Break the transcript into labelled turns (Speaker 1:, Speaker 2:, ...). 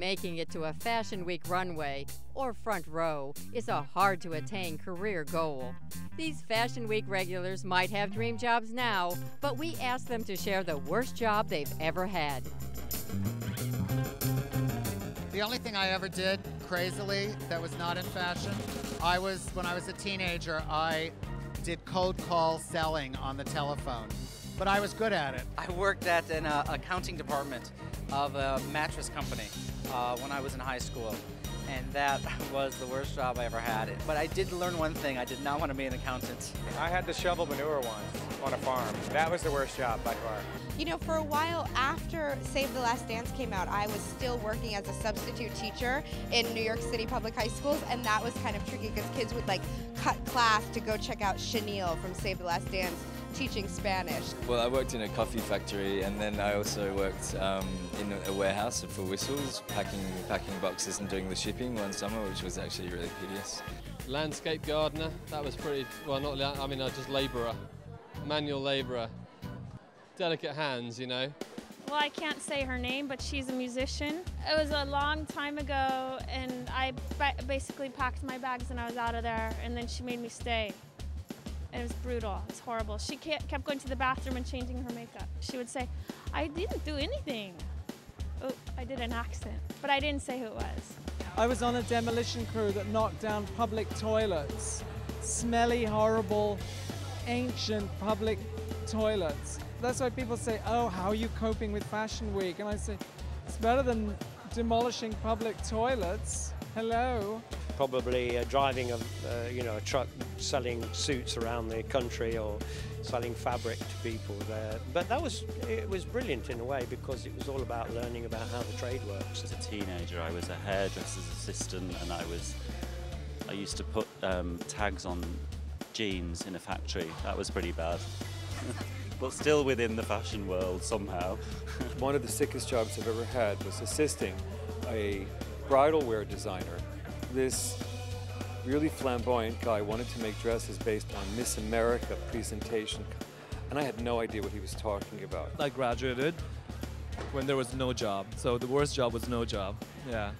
Speaker 1: making it to a Fashion Week runway, or front row, is a hard-to-attain career goal. These Fashion Week regulars might have dream jobs now, but we asked them to share the worst job they've ever had.
Speaker 2: The only thing I ever did, crazily, that was not in fashion, when I was a teenager, I did cold call selling on the telephone. But I was good at it.
Speaker 3: I worked at an accounting department of a mattress company when I was in high school. And that was the worst job I ever had. But I did learn one thing: I did not want to be an accountant.
Speaker 4: I had to shovel manure once on a farm. That was the worst job by far.
Speaker 5: You know, for a while after Save the Last Dance came out, I was still working as a substitute teacher in New York City public high schools, and that was kind of tricky because kids would like cut class to go check out Chenille from Save the Last Dance teaching Spanish.
Speaker 6: Well, I worked in a coffee factory, and then I also worked in a warehouse for whistles, packing boxes and doing the shipping one summer, which was actually really tedious.
Speaker 7: Landscape gardener, that was pretty, well, I was just labourer, manual labourer. Delicate hands, you know.
Speaker 8: Well, I can't say her name, but she's a musician. It was a long time ago, and I basically packed my bags and I was out of there, and then she made me stay. And it was brutal. It was horrible. She kept going to the bathroom and changing her makeup. She would say, "I didn't do anything." Oh, I did an accent, but I didn't say who it was.
Speaker 9: I was on a demolition crew that knocked down public toilets. Smelly, horrible, ancient public toilets. That's why people say, "Oh, how are you coping with Fashion Week?" And I say, it's better than demolishing public toilets. Hello.
Speaker 10: Probably driving a truck selling suits around the country or selling fabric to people there. But it was brilliant in a way because it was all about learning about how the trade works.
Speaker 11: As a teenager, I was a hairdresser's assistant, and I used to put tags on jeans in a factory. That was pretty bad. But still within the fashion world somehow.
Speaker 12: One of the sickest jobs I've ever had was assisting a bridal wear designer. This really flamboyant guy wanted to make dresses based on Miss America presentation, and I had no idea what he was talking about.
Speaker 13: I graduated when there was no job, so the worst job was no job, yeah.